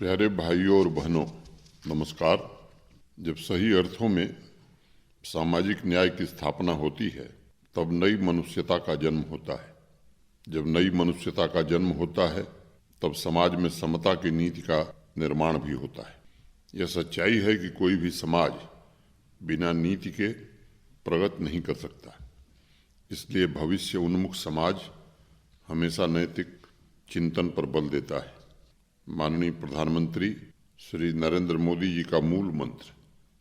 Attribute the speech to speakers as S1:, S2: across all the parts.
S1: प्यारे भाइयों और बहनों, नमस्कार। जब सही अर्थों में सामाजिक न्याय की स्थापना होती है तब नई मनुष्यता का जन्म होता है। जब नई मनुष्यता का जन्म होता है तब समाज में समता की नीति का निर्माण भी होता है। यह सच्चाई है कि कोई भी समाज बिना नीति के प्रगति नहीं कर सकता। इसलिए भविष्य उन्मुख समाज हमेशा नैतिक चिंतन पर बल देता है। माननीय प्रधानमंत्री श्री नरेंद्र मोदी जी का मूल मंत्र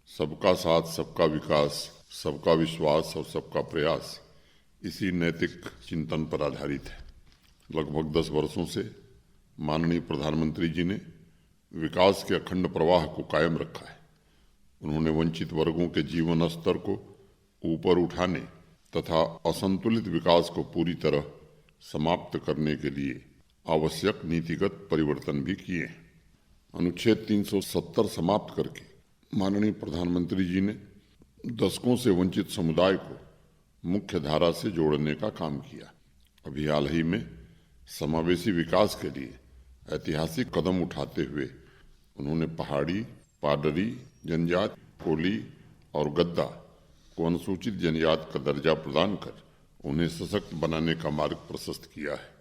S1: सबका साथ, सबका विकास, सबका विश्वास और सबका प्रयास इसी नैतिक चिंतन पर आधारित है। लगभग 10 वर्षों से माननीय प्रधानमंत्री जी ने विकास के अखंड प्रवाह को कायम रखा है। उन्होंने वंचित वर्गों के जीवन स्तर को ऊपर उठाने तथा असंतुलित विकास को पूरी तरह समाप्त करने के लिए आवश्यक नीतिगत परिवर्तन भी किए हैं। अनुच्छेद 370 समाप्त करके माननीय प्रधानमंत्री जी ने दशकों से वंचित समुदाय को मुख्य धारा से जोड़ने का काम किया। अभी हाल ही में समावेशी विकास के लिए ऐतिहासिक कदम उठाते हुए उन्होंने पहाड़ी, पाडरी, जनजाति, कोली और गद्दा को अनुसूचित जनजाति का दर्जा प्रदान कर उन्हें सशक्त बनाने का मार्ग प्रशस्त किया है।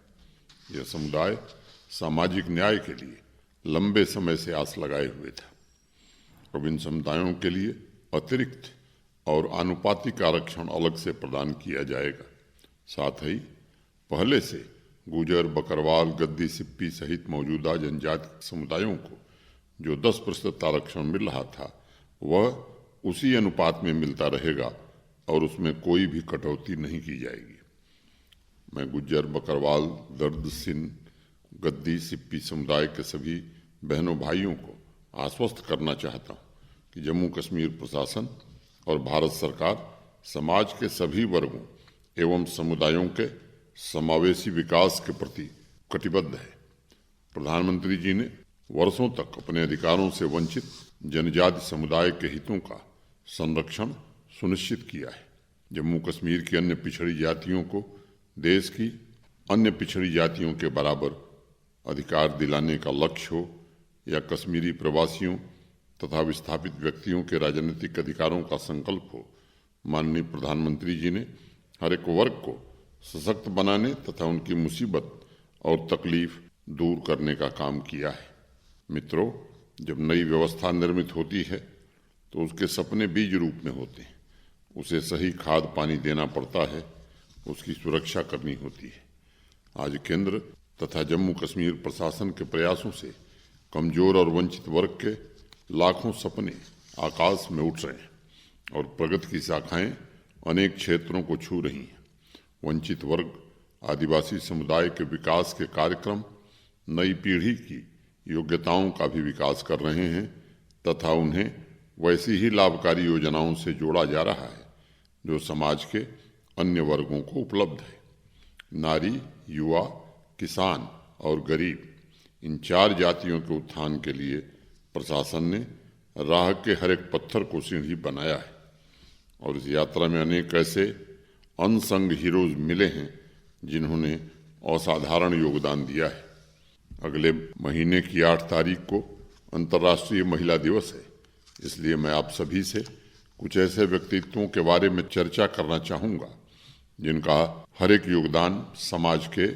S1: यह समुदाय सामाजिक न्याय के लिए लंबे समय से आस लगाए हुए था। अब इन समुदायों के लिए अतिरिक्त और आनुपातिक आरक्षण अलग से प्रदान किया जाएगा। साथ ही पहले से गुजर, बकरवाल, गद्दी, सिप्पी सहित मौजूदा जनजाति समुदायों को जो 10% आरक्षण मिल रहा था वह उसी अनुपात में मिलता रहेगा और उसमें कोई भी कटौती नहीं की जाएगी। मैं गुज्जर, बकरवाल, दर्द, सिंध, गद्दी, सिप्पी समुदाय के सभी बहनों भाइयों को आश्वस्त करना चाहता हूँ कि जम्मू कश्मीर प्रशासन और भारत सरकार समाज के सभी वर्गों एवं समुदायों के समावेशी विकास के प्रति कटिबद्ध है। प्रधानमंत्री जी ने वर्षों तक अपने अधिकारों से वंचित जनजाति समुदाय के हितों का संरक्षण सुनिश्चित किया है। जम्मू कश्मीर की अन्य पिछड़ी जातियों को देश की अन्य पिछड़ी जातियों के बराबर अधिकार दिलाने का लक्ष्य हो या कश्मीरी प्रवासियों तथा विस्थापित व्यक्तियों के राजनीतिक अधिकारों का संकल्प हो, माननीय प्रधानमंत्री जी ने हर एक वर्ग को सशक्त बनाने तथा उनकी मुसीबत और तकलीफ दूर करने का काम किया है। मित्रों, जब नई व्यवस्था निर्मित होती है तो उसके सपने बीज रूप में होते हैं। उसे सही खाद पानी देना पड़ता है, उसकी सुरक्षा करनी होती है। आज केंद्र तथा जम्मू कश्मीर प्रशासन के प्रयासों से कमजोर और वंचित वर्ग के लाखों सपने आकाश में उठ रहे हैं और प्रगति की शाखाएं अनेक क्षेत्रों को छू रही हैं। वंचित वर्ग, आदिवासी समुदाय के विकास के कार्यक्रम नई पीढ़ी की योग्यताओं का भी विकास कर रहे हैं तथा उन्हें वैसी ही लाभकारी योजनाओं से जोड़ा जा रहा है जो समाज के अन्य वर्गों को उपलब्ध है। नारी, युवा, किसान और गरीब, इन 4 जातियों के उत्थान के लिए प्रशासन ने राह के हर एक पत्थर को सीढ़ी बनाया है और इस यात्रा में अनेक ऐसे अनसंग हीरोज मिले हैं जिन्होंने असाधारण योगदान दिया है। अगले महीने की 8 तारीख को अंतर्राष्ट्रीय महिला दिवस है, इसलिए मैं आप सभी से कुछ ऐसे व्यक्तित्वों के बारे में चर्चा करना चाहूँगा जिनका हर एक योगदान समाज के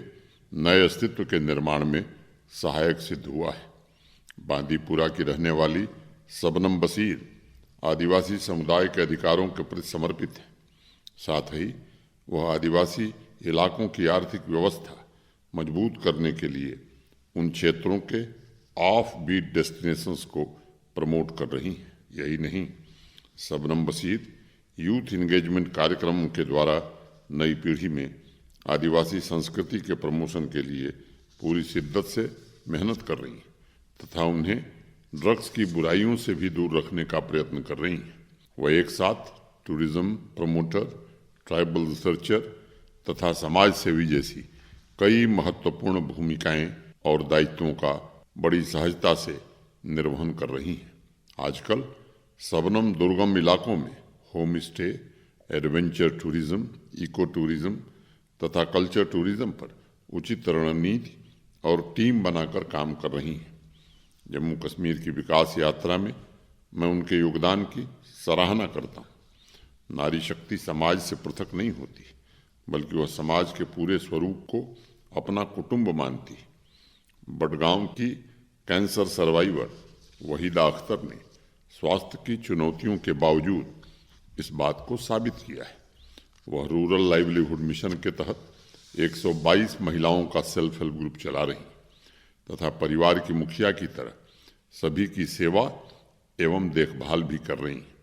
S1: नए अस्तित्व के निर्माण में सहायक सिद्ध हुआ है। बांदीपुरा की रहने वाली शबनम बशीर आदिवासी समुदाय के अधिकारों के प्रति समर्पित है। साथ ही वह आदिवासी इलाकों की आर्थिक व्यवस्था मजबूत करने के लिए उन क्षेत्रों के ऑफ बीट डेस्टिनेशंस को प्रमोट कर रही हैं। यही नहीं, शबनम बशीर यूथ इंगेजमेंट कार्यक्रमों के द्वारा नई पीढ़ी में आदिवासी संस्कृति के प्रमोशन के लिए पूरी शिद्दत से मेहनत कर रही हैं तथा उन्हें ड्रग्स की बुराइयों से भी दूर रखने का प्रयत्न कर रही हैं। वह एक साथ टूरिज्म प्रमोटर, ट्राइबल रिसर्चर तथा समाज सेवी जैसी कई महत्वपूर्ण भूमिकाएं और दायित्वों का बड़ी सहजता से निर्वहन कर रही हैं। आजकल शबनम दुर्गम इलाकों में home stay, adventure tourism, eco tourism तथा कल्चर टूरिज्म पर उचित रणनीति और टीम बनाकर काम कर रही हैं। जम्मू कश्मीर की विकास यात्रा में मैं उनके योगदान की सराहना करता हूँ। नारी शक्ति समाज से पृथक नहीं होती, बल्कि वह समाज के पूरे स्वरूप को अपना कुटुंब मानती है। बडगांव की कैंसर सर्वाइवर वहीदा अख्तर ने स्वास्थ्य की चुनौतियों के बावजूद इस बात को साबित किया है। वह रूरल लाइवलीहुड मिशन के तहत 122 महिलाओं का सेल्फ हेल्प ग्रुप चला रही तथा परिवार की मुखिया की तरह सभी की सेवा एवं देखभाल भी कर रही हैं।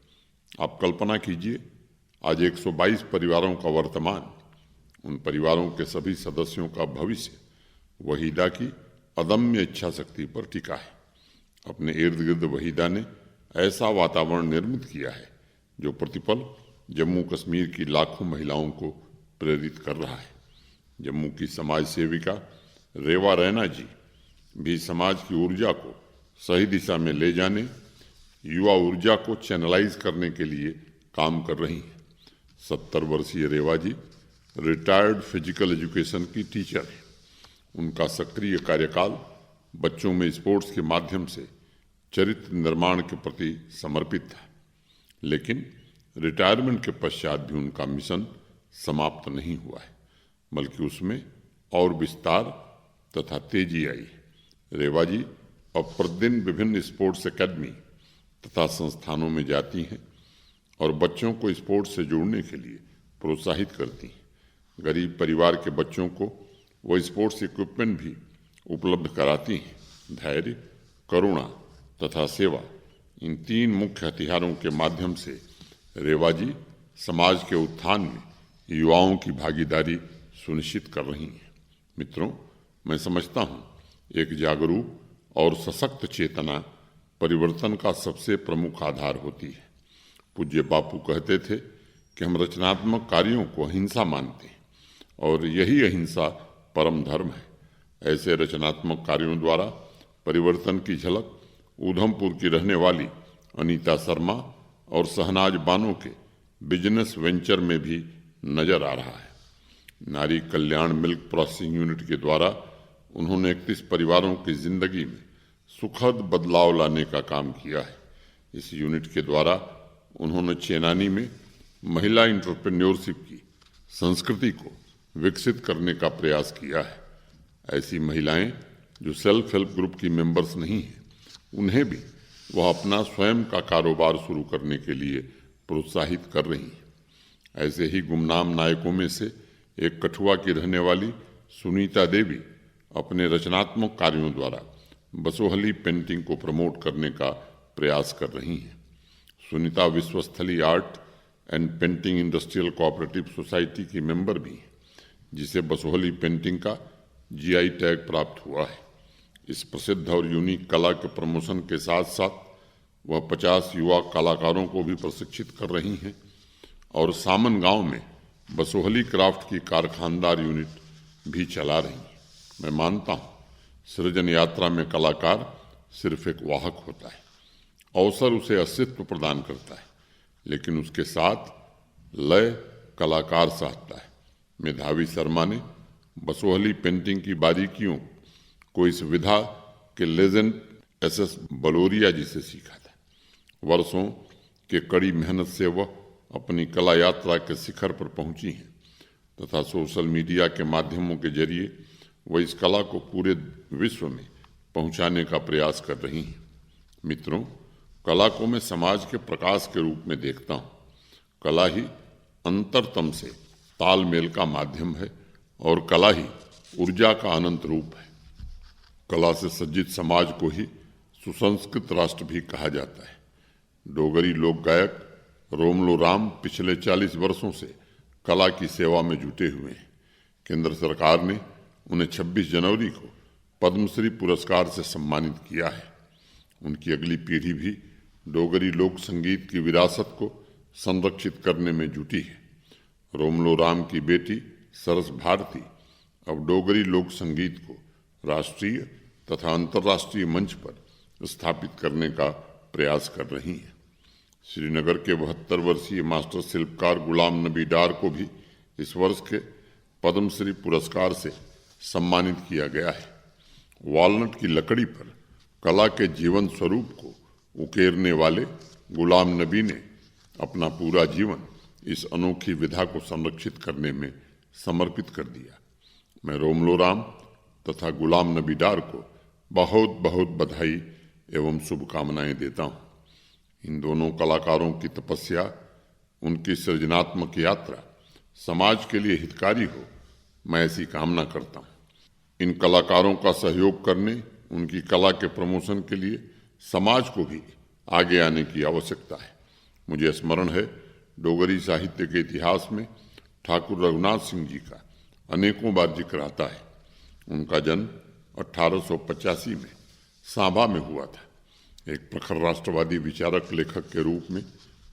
S1: आप कल्पना कीजिए, आज 122 परिवारों का वर्तमान, उन परिवारों के सभी सदस्यों का भविष्य वहीदा की अदम्य इच्छा शक्ति पर टिका है। अपने इर्द गिर्द वहीदा ने ऐसा वातावरण निर्मित किया है जो प्रतिपल जम्मू कश्मीर की लाखों महिलाओं को प्रेरित कर रहा है। जम्मू की समाज सेविका रेवा रैना जी भी समाज की ऊर्जा को सही दिशा में ले जाने, युवा ऊर्जा को चैनलाइज करने के लिए काम कर रही हैं। 70 वर्षीय रेवा जी रिटायर्ड फिजिकल एजुकेशन की टीचर हैं। उनका सक्रिय कार्यकाल बच्चों में स्पोर्ट्स के माध्यम से चरित्र निर्माण के प्रति समर्पित था, लेकिन रिटायरमेंट के पश्चात भी उनका मिशन समाप्त नहीं हुआ है, बल्कि उसमें और विस्तार तथा तेजी आई। रेवा जी अब प्रतिदिन विभिन्न स्पोर्ट्स एकेडमी तथा संस्थानों में जाती हैं और बच्चों को स्पोर्ट्स से जोड़ने के लिए प्रोत्साहित करती हैं। गरीब परिवार के बच्चों को वो स्पोर्ट्स इक्विपमेंट भी उपलब्ध कराती हैं। धैर्य, करुणा तथा सेवा, इन 3 मुख्य हथियारों के माध्यम से रेवा जी समाज के उत्थान में युवाओं की भागीदारी सुनिश्चित कर रही हैं। मित्रों, मैं समझता हूँ एक जागरूक और सशक्त चेतना परिवर्तन का सबसे प्रमुख आधार होती है। पूज्य बापू कहते थे कि हम रचनात्मक कार्यों को अहिंसा मानते हैं और यही अहिंसा परम धर्म है। ऐसे रचनात्मक कार्यों द्वारा परिवर्तन की झलक उधमपुर की रहने वाली अनीता शर्मा और शहनाज बानो के बिजनेस वेंचर में भी नजर आ रहा है। नारी कल्याण मिल्क प्रोसेसिंग यूनिट के द्वारा उन्होंने 31 परिवारों की जिंदगी में सुखद बदलाव लाने का काम किया है। इस यूनिट के द्वारा उन्होंने चेनानी में महिला एंटरप्रेन्योरशिप की संस्कृति को विकसित करने का प्रयास किया है। ऐसी महिलाएं जो सेल्फ हेल्प ग्रुप की मेंबर्स नहीं हैं, उन्हें भी वह अपना स्वयं का कारोबार शुरू करने के लिए प्रोत्साहित कर रही हैं। ऐसे ही गुमनाम नायकों में से एक कठुआ की रहने वाली सुनीता देवी अपने रचनात्मक कार्यों द्वारा बसोहली पेंटिंग को प्रमोट करने का प्रयास कर रही हैं। Sunita Vishwasthali art and painting industrial cooperative society की मेंबर भी हैं, जिसे बसोहली पेंटिंग का GI टैग प्राप्त हुआ है। इस प्रसिद्ध और यूनिक कला के प्रमोशन के साथ साथ वह 50 युवा कलाकारों को भी प्रशिक्षित कर रही हैं और सामन गांव में बसोहली क्राफ्ट की कारखानदार यूनिट भी चला रही हैं। मैं मानता हूँ सृजन यात्रा में कलाकार सिर्फ एक वाहक होता है, अवसर उसे अस्तित्व प्रदान करता है, लेकिन उसके साथ लय कलाकार साधता है। मेधावी शर्मा ने बसोहली पेंटिंग की बारीकियों को इस विधा के लेजेंड SS बलोरिया जी से सीखा था। वर्षों के कड़ी मेहनत से वह अपनी कला यात्रा के शिखर पर पहुंची हैं तथा सोशल मीडिया के माध्यमों के जरिए वह इस कला को पूरे विश्व में पहुंचाने का प्रयास कर रही हैं। मित्रों, कला को मैं समाज के प्रकाश के रूप में देखता हूँ। कला ही अंतरतम से तालमेल का माध्यम है और कला ही ऊर्जा का अनंत रूप है। कला से सज्जित समाज को ही सुसंस्कृत राष्ट्र भी कहा जाता है। डोगरी लोक गायक रोमलो राम पिछले 40 वर्षों से कला की सेवा में जुटे हुए हैं। केंद्र सरकार ने उन्हें 26 जनवरी को पद्मश्री पुरस्कार से सम्मानित किया है। उनकी अगली पीढ़ी भी डोगरी लोक संगीत की विरासत को संरक्षित करने में जुटी है। रोमलो राम की बेटी सरस भारती अब डोगरी लोक संगीत को राष्ट्रीय तथा अंतर्राष्ट्रीय मंच पर स्थापित करने का प्रयास कर रही हैं। श्रीनगर के 72 वर्षीय मास्टर शिल्पकार गुलाम नबी डार को भी इस वर्ष के पद्मश्री पुरस्कार से सम्मानित किया गया है। वॉलनट की लकड़ी पर कला के जीवन स्वरूप को उकेरने वाले गुलाम नबी ने अपना पूरा जीवन इस अनोखी विधा को संरक्षित करने में समर्पित कर दिया। मैं रोमलो राम तथा गुलाम नबी डार को बहुत बहुत बधाई एवं शुभकामनाएं देता हूँ। इन दोनों कलाकारों की तपस्या, उनकी सृजनात्मक यात्रा समाज के लिए हितकारी हो, मैं ऐसी कामना करता हूँ। इन कलाकारों का सहयोग करने, उनकी कला के प्रमोशन के लिए समाज को भी आगे आने की आवश्यकता है। मुझे स्मरण है, डोगरी साहित्य के इतिहास में ठाकुर रघुनाथ सिंह जी का अनेकों बार जिक्र आता है। उनका जन्म 1885 में सांबा में हुआ था। एक प्रखर राष्ट्रवादी विचारक लेखक के रूप में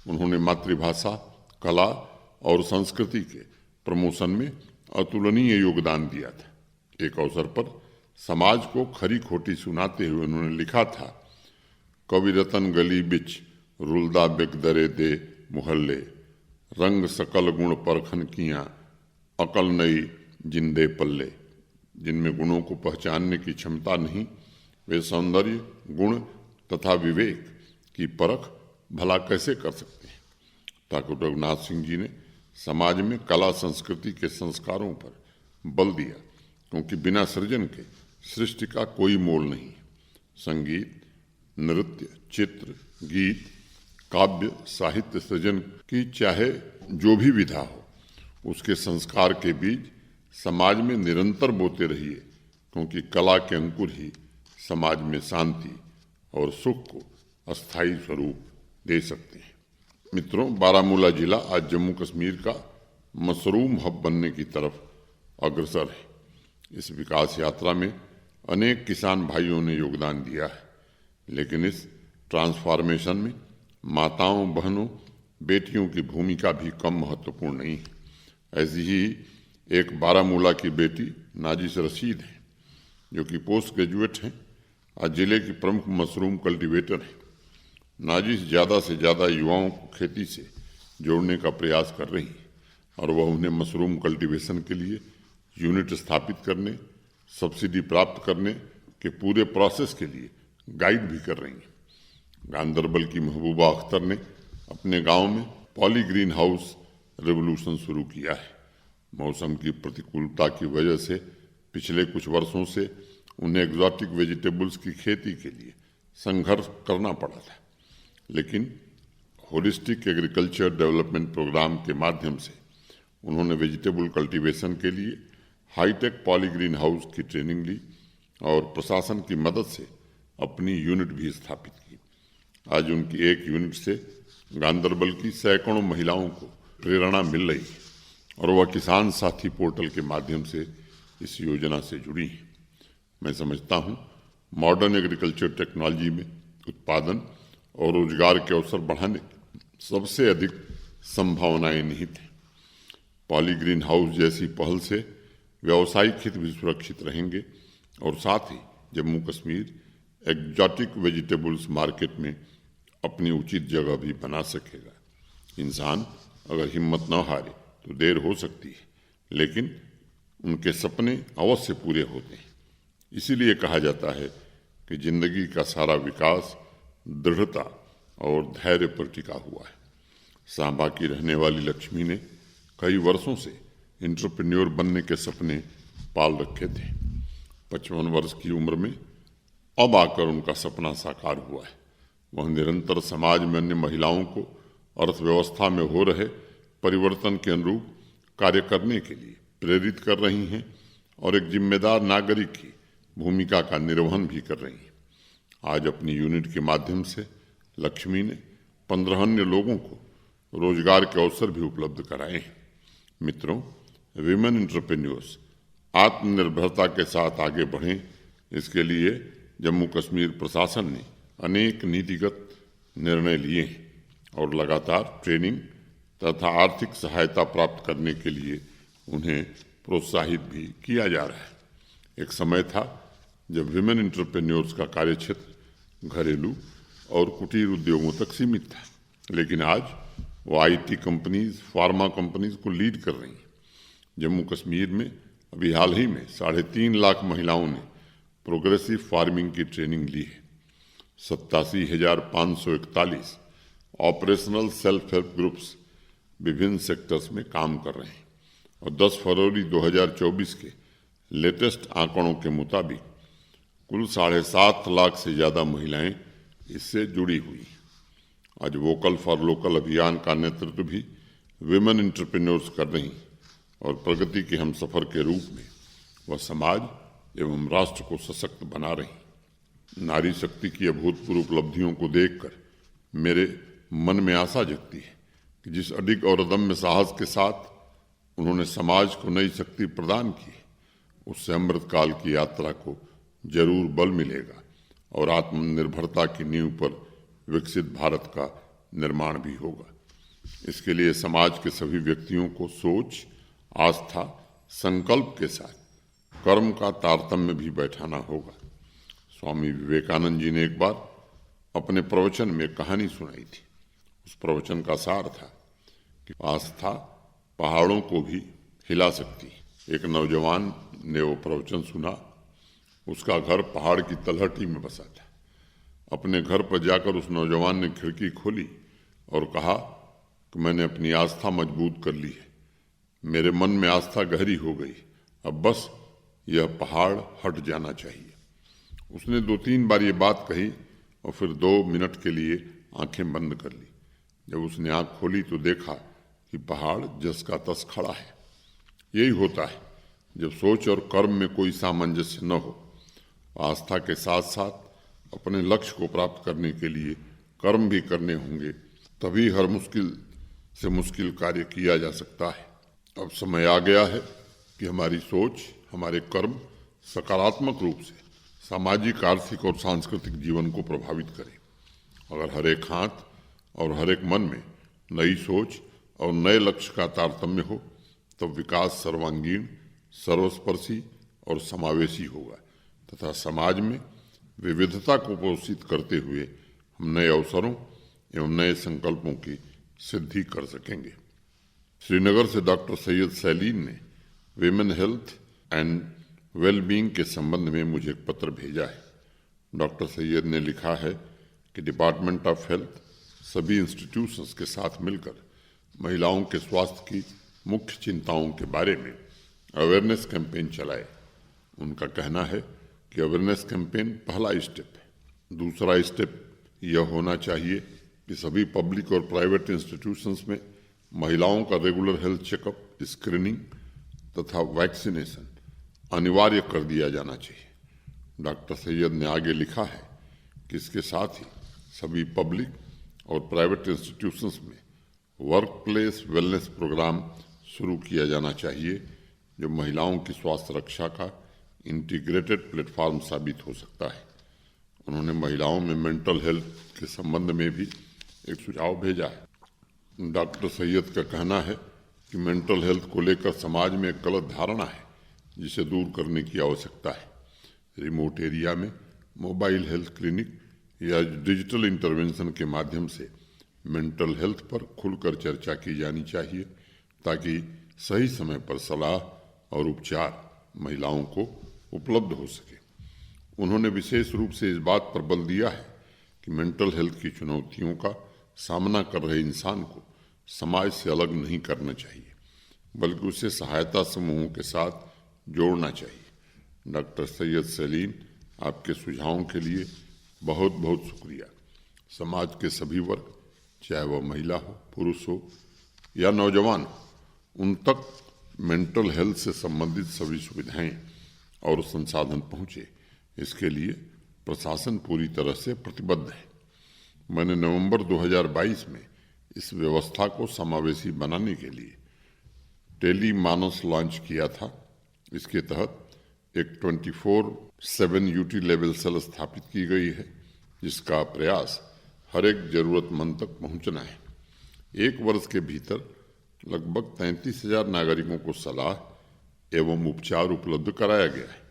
S1: उन्होंने मातृभाषा, कला और संस्कृति के प्रमोशन में अतुलनीय योगदान दिया था। एक अवसर पर समाज को खरी खोटी सुनाते हुए उन्होंने लिखा था, कवि रतन गली बिच रुलदा बेकदरे दे मुहल्ले, रंग सकल गुण परखन किया अकल नई जिंदे पल्ले। जिनमें गुणों को पहचानने की क्षमता नहीं, वे सौंदर्य, गुण तथा विवेक की परख भला कैसे कर सकते हैं। ठाकुर रघुनाथ सिंह जी ने समाज में कला संस्कृति के संस्कारों पर बल दिया, क्योंकि बिना सृजन के सृष्टि का कोई मोल नहीं है। संगीत, नृत्य, चित्र, गीत, काव्य, साहित्य सृजन की चाहे जो भी विधा हो, उसके संस्कार के बीज समाज में निरंतर बोते रहिए, क्योंकि कला के अंकुर ही समाज में शांति और सुख को अस्थायी स्वरूप दे सकते हैं। मित्रों, बारामूला जिला आज जम्मू कश्मीर का मशरूम हब बनने की तरफ अग्रसर है। इस विकास यात्रा में अनेक किसान भाइयों ने योगदान दिया है, लेकिन इस ट्रांसफॉर्मेशन में माताओं, बहनों, बेटियों की भूमिका भी कम महत्वपूर्ण नहीं है। ऐसी ही एक बारामूला की बेटी नाजिस रशीद हैं, जो कि पोस्ट ग्रेजुएट हैं। आज जिले की प्रमुख मशरूम कल्टीवेटर हैं। नाजिस ज़्यादा से ज़्यादा युवाओं को खेती से जोड़ने का प्रयास कर रही हैं और वह उन्हें मशरूम कल्टीवेशन के लिए यूनिट स्थापित करने, सब्सिडी प्राप्त करने के पूरे प्रोसेस के लिए गाइड भी कर रही हैं। गांदरबल की महबूबा अख्तर ने अपने गांव में पॉली ग्रीन हाउस रेवोल्यूशन शुरू किया है। मौसम की प्रतिकूलता की वजह से पिछले कुछ वर्षों से उन्हें एक्जॉटिक वेजिटेबल्स की खेती के लिए संघर्ष करना पड़ा था, लेकिन होलिस्टिक एग्रीकल्चर डेवलपमेंट प्रोग्राम के माध्यम से उन्होंने वेजिटेबल कल्टीवेशन के लिए हाईटेक पॉली ग्रीन हाउस की ट्रेनिंग ली और प्रशासन की मदद से अपनी यूनिट भी स्थापित की। आज उनकी एक यूनिट से गांदरबल की सैकड़ों महिलाओं को प्रेरणा मिल रही है और वह किसान साथी पोर्टल के माध्यम से इस योजना से जुड़ी हैं। मैं समझता हूँ, मॉडर्न एग्रीकल्चर टेक्नोलॉजी में उत्पादन और रोजगार के अवसर बढ़ाने सबसे अधिक संभावनाएं निहित हैं। पॉली ग्रीन हाउस जैसी पहल से व्यावसायिक हित भी सुरक्षित रहेंगे और साथ ही Jammu Kashmir exotic vegetables market में अपनी उचित जगह भी बना सकेगा। इंसान अगर हिम्मत न हारे तो देर हो सकती है, लेकिन उनके सपने अवश्य पूरे होते हैं। इसीलिए कहा जाता है कि जिंदगी का सारा विकास दृढ़ता और धैर्य पर टिका हुआ है। सांबा की रहने वाली लक्ष्मी ने कई वर्षों से एंटरप्रेन्योर बनने के सपने पाल रखे थे। 55 वर्ष की उम्र में अब आकर उनका सपना साकार हुआ है। वह निरंतर समाज में अन्य महिलाओं को अर्थव्यवस्था में हो रहे परिवर्तन के अनुरूप कार्य करने के लिए प्रेरित कर रही हैं और एक जिम्मेदार नागरिक की भूमिका का निर्वहन भी कर रही हैं। आज अपनी यूनिट के माध्यम से लक्ष्मी ने 15 अन्य लोगों को रोजगार के अवसर भी उपलब्ध कराए हैं। मित्रों, विमेन एंटरप्रेन्योर्स आत्मनिर्भरता के साथ आगे बढ़ें, इसके लिए जम्मू कश्मीर प्रशासन ने अनेक नीतिगत निर्णय लिए हैं और लगातार ट्रेनिंग तथा आर्थिक सहायता प्राप्त करने के लिए उन्हें प्रोत्साहित भी किया जा रहा है। एक समय था जब विमेन एंटरप्रेन्योर्स का कार्यक्षेत्र घरेलू और कुटीर उद्योगों तक सीमित था, लेकिन आज वो आईटी कंपनीज, फार्मा कंपनीज को लीड कर रही हैं। जम्मू कश्मीर में अभी हाल ही में 3.5 लाख महिलाओं ने प्रोग्रेसिव फार्मिंग की ट्रेनिंग ली है। 87,541 ऑपरेशनल सेल्फ हेल्प ग्रुप्स विभिन्न सेक्टर्स में काम कर रहे हैं और 10 फरवरी 2024 के लेटेस्ट आंकड़ों के मुताबिक कुल 7.5 लाख से ज़्यादा महिलाएं इससे जुड़ी हुई। आज वोकल फॉर लोकल अभियान का नेतृत्व भी विमेन एंटरप्रेन्योर्स कर रही और प्रगति के हमसफर के रूप में वह समाज एवं राष्ट्र को सशक्त बना रही। नारी शक्ति की अभूतपूर्व उपलब्धियों को देखकर मेरे मन में आशा जगती है कि जिस अडिग और अदम्य साहस के साथ उन्होंने समाज को नई शक्ति प्रदान की, उससे अमृतकाल की यात्रा को जरूर बल मिलेगा और आत्मनिर्भरता की नींव पर विकसित भारत का निर्माण भी होगा। इसके लिए समाज के सभी व्यक्तियों को सोच, आस्था, संकल्प के साथ कर्म का तारतम्य भी बैठाना होगा। स्वामी विवेकानंद जी ने एक बार अपने प्रवचन में कहानी सुनाई थी। उस प्रवचन का सार था कि आस्था पहाड़ों को भी हिला सकती है। एक नौजवान ने वो प्रवचन सुना। उसका घर पहाड़ की तलहटी में बसा था। अपने घर पर जाकर उस नौजवान ने खिड़की खोली और कहा कि मैंने अपनी आस्था मजबूत कर ली है, मेरे मन में आस्था गहरी हो गई, अब बस यह पहाड़ हट जाना चाहिए। उसने 2-3 बार ये बात कही और फिर 2 मिनट के लिए आंखें बंद कर ली। जब उसने आंख खोली तो देखा कि पहाड़ जस का तस खड़ा है। यही होता है जब सोच और कर्म में कोई सामंजस्य न हो। आस्था के साथ साथ अपने लक्ष्य को प्राप्त करने के लिए कर्म भी करने होंगे, तभी हर मुश्किल से मुश्किल कार्य किया जा सकता है। अब समय आ गया है कि हमारी सोच, हमारे कर्म सकारात्मक रूप से सामाजिक, आर्थिक और सांस्कृतिक जीवन को प्रभावित करें। अगर हर एक हाथ और हर एक मन में नई सोच और नए लक्ष्य का तारतम्य हो, तब विकास सर्वांगीण, सर्वस्पर्शी और समावेशी होगा तथा समाज में विविधता को पोषित करते हुए हम नए अवसरों एवं नए संकल्पों की सिद्धि कर सकेंगे। श्रीनगर से डॉक्टर सैयद सैलीन ने विमेन हेल्थ एंड वेलबींग के संबंध में मुझे एक पत्र भेजा है। डॉक्टर सैयद ने लिखा है कि डिपार्टमेंट ऑफ हेल्थ सभी इंस्टीट्यूशंस के साथ मिलकर महिलाओं के स्वास्थ्य की मुख्य चिंताओं के बारे में अवेयरनेस कैंपेन चलाए। उनका कहना है कि अवेयरनेस कैंपेन पहला स्टेप है। दूसरा स्टेप यह होना चाहिए कि सभी पब्लिक और प्राइवेट इंस्टीट्यूशंस में महिलाओं का रेगुलर हेल्थ चेकअप, स्क्रीनिंग तथा वैक्सीनेशन अनिवार्य कर दिया जाना चाहिए। डॉक्टर सैयद ने आगे लिखा है कि इसके साथ ही सभी पब्लिक और प्राइवेट इंस्टीट्यूशंस में वर्क प्लेस वेलनेस प्रोग्राम शुरू किया जाना चाहिए, जो महिलाओं की स्वास्थ्य रक्षा का इंटीग्रेटेड प्लेटफॉर्म साबित हो सकता है। उन्होंने महिलाओं में मेंटल हेल्थ के संबंध में भी एक सुझाव भेजा है। डॉक्टर सैयद का कहना है कि मेंटल हेल्थ को लेकर समाज में एक गलत धारणा है, जिसे दूर करने की आवश्यकता है। रिमोट एरिया में मोबाइल हेल्थ क्लिनिक या डिजिटल इंटरवेंशन के माध्यम से मेंटल हेल्थ पर खुलकर चर्चा की जानी चाहिए, ताकि सही समय पर सलाह और उपचार महिलाओं को उपलब्ध हो सके। उन्होंने विशेष रूप से इस बात पर बल दिया है कि मेंटल हेल्थ की चुनौतियों का सामना कर रहे इंसान को समाज से अलग नहीं करना चाहिए, बल्कि उसे सहायता समूहों के साथ जोड़ना चाहिए। डॉक्टर सैयद सैलीन, आपके सुझावों के लिए बहुत बहुत शुक्रिया। समाज के सभी वर्ग, चाहे वह महिला हो, पुरुष हो या नौजवान हो, उन तक मेंटल हेल्थ से संबंधित सभी सुविधाएं और संसाधन पहुंचे, इसके लिए प्रशासन पूरी तरह से प्रतिबद्ध है। मैंने नवंबर 2022 में इस व्यवस्था को समावेशी बनाने के लिए टेली मानस लॉन्च किया था। इसके तहत एक 24/7 यूटी लेवल सेल स्थापित की गई है, जिसका प्रयास हर एक जरूरतमंद तक पहुंचना है। 1 वर्ष के भीतर लगभग 33,000 नागरिकों को सलाह एवं उपचार उपलब्ध कराया गया है।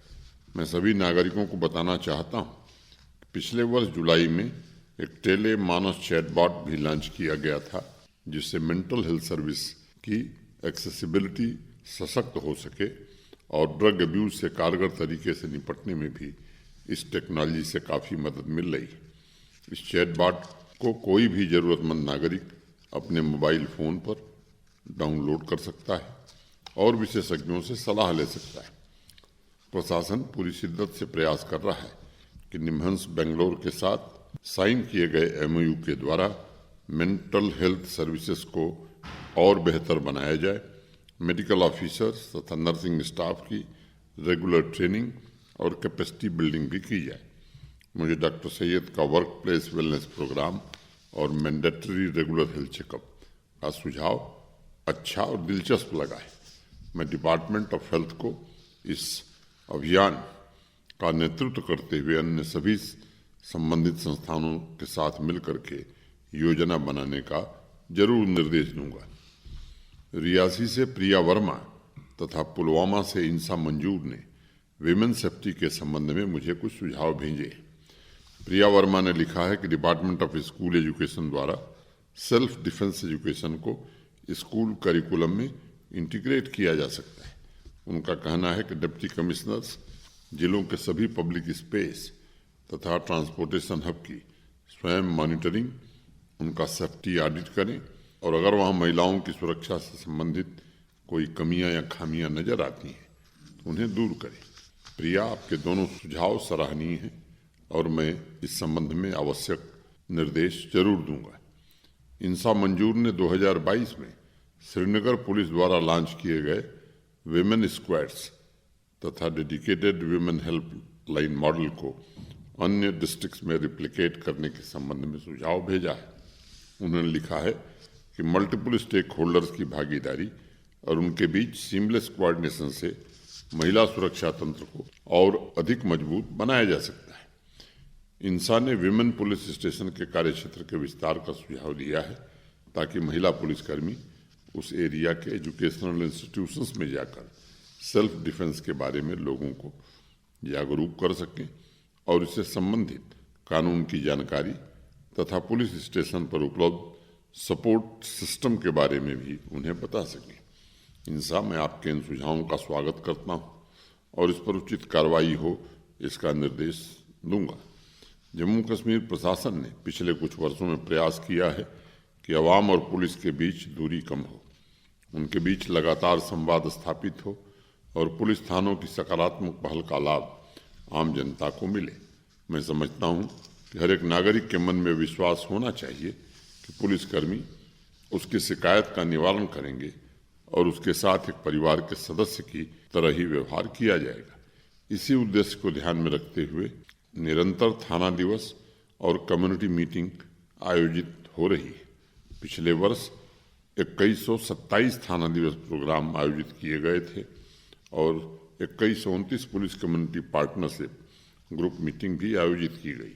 S1: मैं सभी नागरिकों को बताना चाहता हूं कि पिछले वर्ष जुलाई में एक टेली मानस चैटबॉट भी लॉन्च किया गया था, जिससे मेंटल हेल्थ सर्विस की एक्सेसिबिलिटी सशक्त हो सके और ड्रग अब्यूज से कारगर तरीके से निपटने में भी इस टेक्नोलॉजी से काफ़ी मदद मिल रही है। इस चैटबॉट को कोई भी जरूरतमंद नागरिक अपने मोबाइल फोन पर डाउनलोड कर सकता है और विशेषज्ञों से सलाह ले सकता है। प्रशासन पूरी शिद्दत से प्रयास कर रहा है कि निमहंस बेंगलोर के साथ साइन किए गए एमओयू के द्वारा मेंटल हेल्थ सर्विसेज को और बेहतर बनाया जाए। मेडिकल ऑफिसर्स तथा नर्सिंग स्टाफ की रेगुलर ट्रेनिंग और कैपेसिटी बिल्डिंग भी की जाए। मुझे डॉक्टर सैयद का वर्क प्लेस वेलनेस प्रोग्राम और मैंडेटरी रेगुलर हेल्थ चेकअप का सुझाव अच्छा और दिलचस्प लगा है। मैं डिपार्टमेंट ऑफ हेल्थ को इस अभियान का नेतृत्व करते हुए अन्य सभी संबंधित संस्थानों के साथ मिलकर के योजना बनाने का जरूर निर्देश दूंगा। रियासी से प्रिया वर्मा तथा पुलवामा से इंसा मंजूर ने विमेन सेफ्टी के संबंध में मुझे कुछ सुझाव भेजे। प्रिया वर्मा ने लिखा है कि डिपार्टमेंट ऑफ स्कूल एजुकेशन द्वारा सेल्फ डिफेंस एजुकेशन को स्कूल करिकुलम में इंटीग्रेट किया जा सकता है। उनका कहना है कि डिप्टी कमिश्नर्स जिलों के सभी पब्लिक स्पेस तथा ट्रांसपोर्टेशन हब की स्वयं मॉनिटरिंग, उनका सेफ्टी ऑडिट करें और अगर वहां महिलाओं की सुरक्षा से संबंधित कोई कमियां या खामियां नजर आती हैं तो उन्हें दूर करें। प्रिया, आपके दोनों सुझाव सराहनीय हैं और मैं इस संबंध में आवश्यक निर्देश जरूर दूंगा। इंसा मंजूर ने 2022 में श्रीनगर पुलिस द्वारा लॉन्च किए गए विमेन स्क्वाड्स तथा डेडिकेटेड विमेन हेल्पलाइन मॉडल को अन्य डिस्ट्रिक्ट्स में रिप्लिकेट करने के संबंध में सुझाव भेजा है। उन्होंने लिखा है कि मल्टीपल स्टेक होल्डर्स की भागीदारी और उनके बीच सीमलेस कोऑर्डिनेशन से महिला सुरक्षा तंत्र को और अधिक मजबूत बनाया जा सकता है। इंसा ने विमेन पुलिस स्टेशन के कार्यक्षेत्र के विस्तार का सुझाव दिया है ताकि महिला पुलिसकर्मी उस एरिया के एजुकेशनल इंस्टीट्यूशंस में जाकर सेल्फ डिफेंस के बारे में लोगों को जागरूक कर सकें और इससे संबंधित कानून की जानकारी तथा पुलिस स्टेशन पर उपलब्ध सपोर्ट सिस्टम के बारे में भी उन्हें बता सकें। इंसा, मैं आपके इन सुझावों का स्वागत करता हूं और इस पर उचित कार्रवाई हो इसका निर्देश दूंगा। जम्मू कश्मीर प्रशासन ने पिछले कुछ वर्षों में प्रयास किया है कि अवाम और पुलिस के बीच दूरी कम हो, उनके बीच लगातार संवाद स्थापित हो और पुलिस थानों की सकारात्मक पहल का लाभ आम जनता को मिले। मैं समझता हूं कि हर एक नागरिक के मन में विश्वास होना चाहिए कि पुलिसकर्मी उसकी शिकायत का निवारण करेंगे और उसके साथ एक परिवार के सदस्य की तरह ही व्यवहार किया जाएगा। इसी उद्देश्य को ध्यान में रखते हुए निरंतर थाना दिवस और कम्युनिटी मीटिंग आयोजित हो रही है। पिछले वर्ष 2127 थाना दिवस प्रोग्राम आयोजित किए गए थे और 2129 police community partnership group meeting भी आयोजित की गई।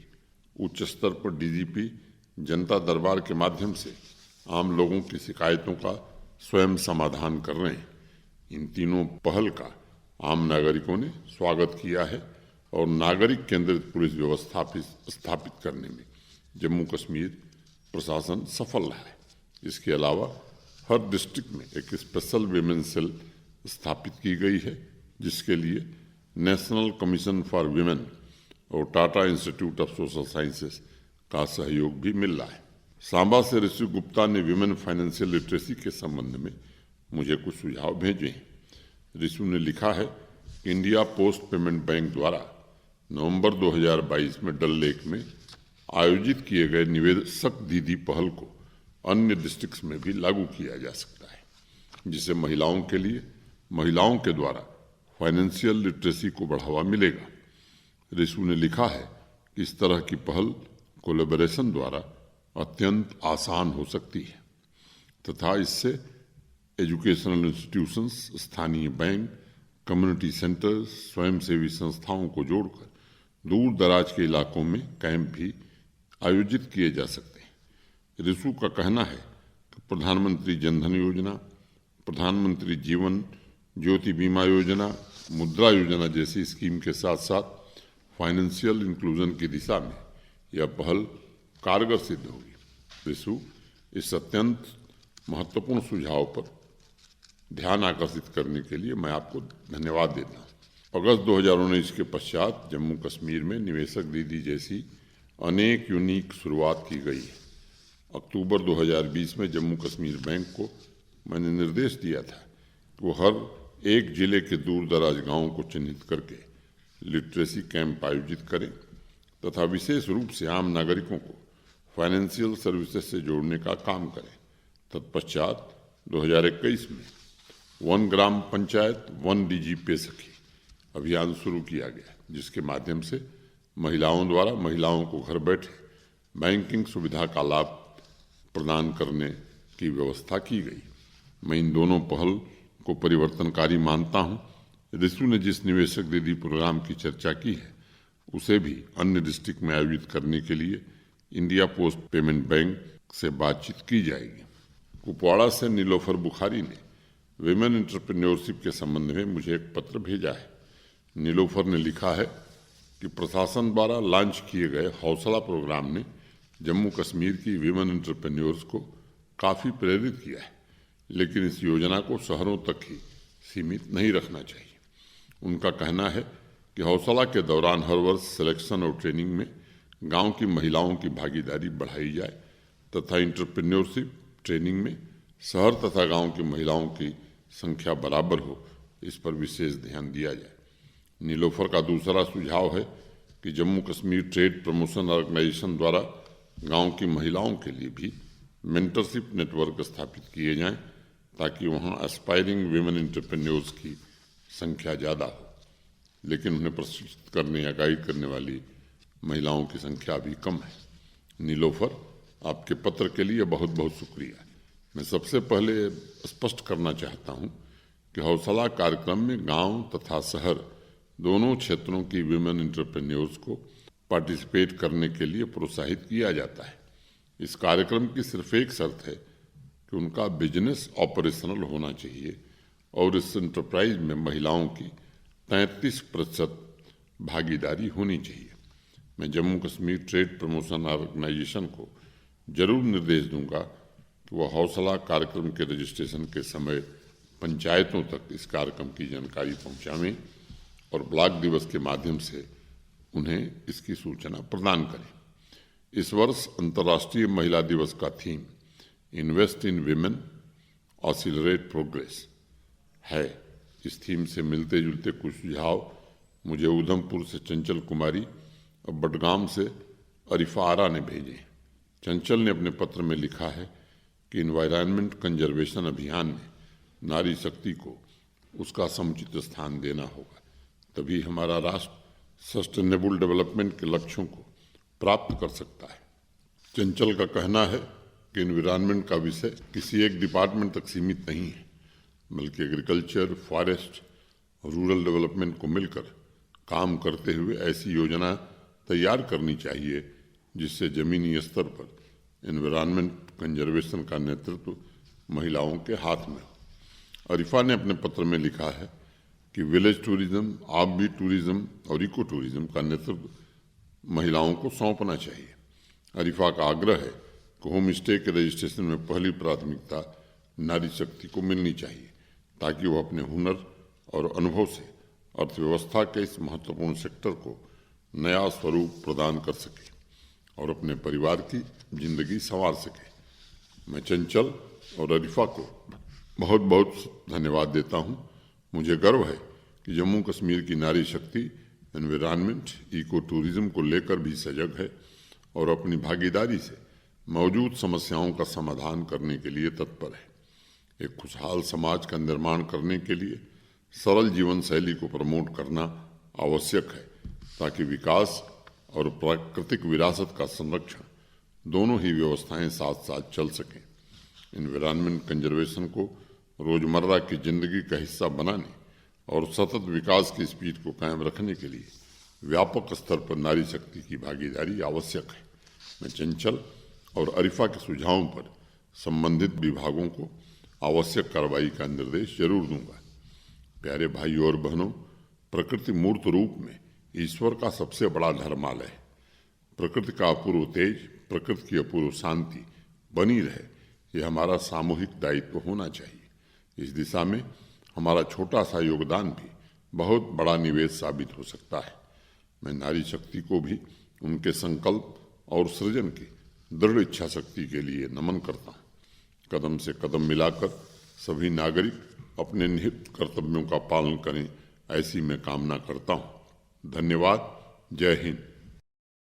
S1: उच्च स्तर पर डीजीपी जनता दरबार के माध्यम से आम लोगों की शिकायतों का स्वयं समाधान कर रहे हैं। इन तीनों पहल का आम नागरिकों ने स्वागत किया है और नागरिक केंद्रित पुलिस व्यवस्था स्थापित करने में जम्मू कश्मीर प्रशासन सफल रहा है। इसके अलावा हर डिस्ट्रिक्ट में एक स्पेशल विमेन सेल स्थापित की गई है जिसके लिए नेशनल कमीशन फॉर विमेन और Tata institute of social sciences का सहयोग भी मिल रहा है। सांबा से ऋषि गुप्ता ने विमेन फाइनेंशियल लिटरेसी के संबंध में मुझे कुछ सुझाव भेजे हैं। ऋषि ने लिखा है कि इंडिया पोस्ट पेमेंट बैंक द्वारा नवंबर 2022 में डल लेक में आयोजित किए गए निवेशक दीदी पहल को अन्य डिस्ट्रिक्ट्स में भी लागू किया जा सकता है, जिससे महिलाओं के द्वारा फाइनेंशियल लिटरेसी को बढ़ावा मिलेगा। ऋषि ने लिखा है कि इस तरह की पहल कोलैबोरेशन द्वारा अत्यंत आसान हो सकती है तथा इससे एजुकेशनल इंस्टीट्यूशंस, स्थानीय बैंक, कम्युनिटी सेंटर्स, स्वयंसेवी संस्थाओं को जोड़कर दूर दराज के इलाकों में कैंप भी आयोजित किए जा सकते हैं। ऋषि का कहना है कि प्रधानमंत्री जनधन योजना, प्रधानमंत्री जीवन ज्योति बीमा योजना, मुद्रा योजना जैसी स्कीम के साथ साथ फाइनेंशियल इंक्लूजन की दिशा में यह पहल कारगर सिद्ध होगी। ऋषि इस अत्यंत महत्वपूर्ण सुझाव पर ध्यान आकर्षित करने के लिए मैं आपको धन्यवाद देता हूँ। अगस्त 2019 के पश्चात जम्मू कश्मीर में निवेशक दीदी जैसी अनेक यूनिक शुरुआत की गई है। अक्टूबर 2020 में जम्मू कश्मीर बैंक को मैंने निर्देश दिया था कि वो हर एक जिले के दूर दराज गाँवों को चिन्हित करके लिटरेसी कैंप आयोजित करें तथा विशेष रूप से आम नागरिकों को फाइनेंशियल सर्विसेज से जोड़ने का काम करें। तत्पश्चात 2021 में 1 ग्राम पंचायत 1 DG पे सखी अभियान शुरू किया गया, जिसके माध्यम से महिलाओं द्वारा महिलाओं को घर बैठे बैंकिंग सुविधा का लाभ प्रदान करने की व्यवस्था की गई। मैं इन दोनों पहल को परिवर्तनकारी मानता हूं। रिशु ने जिस निवेशक दीदी प्रोग्राम की चर्चा की है उसे भी अन्य डिस्ट्रिक्ट में आयोजित करने के लिए इंडिया पोस्ट पेमेंट बैंक से बातचीत की जाएगी। कुपवाड़ा से नीलोफर बुखारी ने विमेन एंटरप्रेन्योरशिप के संबंध में मुझे एक पत्र भेजा है। नीलोफर ने लिखा है कि प्रशासन द्वारा लॉन्च किए गए हौसला प्रोग्राम ने जम्मू कश्मीर की विमेन एंटरप्रेन्योर्स को काफ़ी प्रेरित किया है, लेकिन इस योजना को शहरों तक ही सीमित नहीं रखना चाहिए। उनका कहना है कि हौसला के दौरान हर वर्ष सिलेक्शन और ट्रेनिंग में गांव की महिलाओं की भागीदारी बढ़ाई जाए तथा एंटरप्रेन्योरशिप ट्रेनिंग में शहर तथा गांव की महिलाओं की संख्या बराबर हो, इस पर विशेष ध्यान दिया जाए। नीलोफर का दूसरा सुझाव है कि Jammu Kashmir trade promotion organisation द्वारा गांव की महिलाओं के लिए भी मेंटरशिप नेटवर्क स्थापित किए जाएं ताकि वहां एस्पायरिंग विमेन एंटरप्रेन्योर्स की संख्या ज़्यादा हो, लेकिन उन्हें प्रशिक्षित करने या गाइड करने वाली महिलाओं की संख्या भी कम है। नीलोफर, आपके पत्र के लिए बहुत बहुत शुक्रिया। मैं सबसे पहले स्पष्ट करना चाहता हूं कि हौसला कार्यक्रम में गांव तथा शहर दोनों क्षेत्रों की विमेन एंटरप्रेन्योर्स को पार्टिसिपेट करने के लिए प्रोत्साहित किया जाता है। इस कार्यक्रम की सिर्फ एक शर्त है कि उनका बिजनेस ऑपरेशनल होना चाहिए और इस एंटरप्राइज में महिलाओं की 33% भागीदारी होनी चाहिए। मैं Jammu Kashmir trade promotion organisation को जरूर निर्देश दूंगा कि वह हौसला कार्यक्रम के रजिस्ट्रेशन के समय पंचायतों तक इस कार्यक्रम की जानकारी पहुंचावें और ब्लॉक दिवस के माध्यम से उन्हें इसकी सूचना प्रदान करें। इस वर्ष अंतर्राष्ट्रीय महिला दिवस का theme invest in women accelerate progress है। इस थीम से मिलते जुलते कुछ सुझाव मुझे उधमपुर से चंचल कुमारी और बडगाम से अरिफा आरा ने भेजे। चंचल ने अपने पत्र में लिखा है कि इन्वायरमेंट कंजर्वेशन अभियान में नारी शक्ति को उसका समुचित स्थान देना होगा, तभी हमारा राष्ट्र सस्टेनेबल डेवलपमेंट के लक्ष्यों को प्राप्त कर सकता है। चंचल का कहना है कि एनवायरनमेंट का विषय किसी एक डिपार्टमेंट तक सीमित नहीं है, बल्कि एग्रीकल्चर, फॉरेस्ट, रूरल डेवलपमेंट को मिलकर काम करते हुए ऐसी योजना तैयार करनी चाहिए जिससे जमीनी स्तर पर एनवायरनमेंट कंजर्वेशन का नेतृत्व महिलाओं के हाथ में हो। अरिफा ने अपने पत्र में लिखा है कि विलेज टूरिज्म, ऑफ-बीट टूरिज्म और इको टूरिज्म का नेतृत्व महिलाओं को सौंपना चाहिए। अरिफा का आग्रह है कि होम स्टे के रजिस्ट्रेशन में पहली प्राथमिकता नारी शक्ति को मिलनी चाहिए ताकि वह अपने हुनर और अनुभव से अर्थव्यवस्था के इस महत्वपूर्ण सेक्टर को नया स्वरूप प्रदान कर सके और अपने परिवार की जिंदगी संवार सके। मैं चंचल और अरिफा को बहुत बहुत धन्यवाद देता हूं। मुझे गर्व है कि जम्मू कश्मीर की नारी शक्ति एनवायरनमेंट, इको टूरिज्म को लेकर भी सजग है और अपनी भागीदारी से मौजूद समस्याओं का समाधान करने के लिए तत्पर है। एक खुशहाल समाज का निर्माण करने के लिए सरल जीवन शैली को प्रमोट करना आवश्यक है ताकि विकास और प्राकृतिक विरासत का संरक्षण दोनों ही व्यवस्थाएं साथ साथ चल सकें। एनवायरनमेंट कंजर्वेशन को रोजमर्रा की जिंदगी का हिस्सा बनाने और सतत विकास की स्पीड को कायम रखने के लिए व्यापक स्तर पर नारी शक्ति की भागीदारी आवश्यक है। मैं चंचल और अरिफा के सुझावों पर संबंधित विभागों को आवश्यक कार्रवाई का निर्देश जरूर दूंगा। प्यारे भाइयों और बहनों, प्रकृति मूर्त रूप में ईश्वर का सबसे बड़ा धर्मालय है। प्रकृति का अपूर्व तेज, प्रकृति की अपूर्व शांति बनी रहे, यह हमारा सामूहिक दायित्व होना चाहिए। इस दिशा में हमारा छोटा सा योगदान भी बहुत बड़ा निवेश साबित हो सकता है। मैं नारी शक्ति को भी उनके संकल्प और सृजन की दृढ़ इच्छा शक्ति के लिए नमन करता हूँ। कदम से कदम मिलाकर सभी नागरिक अपने निहित कर्तव्यों का पालन करें, ऐसी मैं कामना करता हूँ। धन्यवाद। जय हिंद।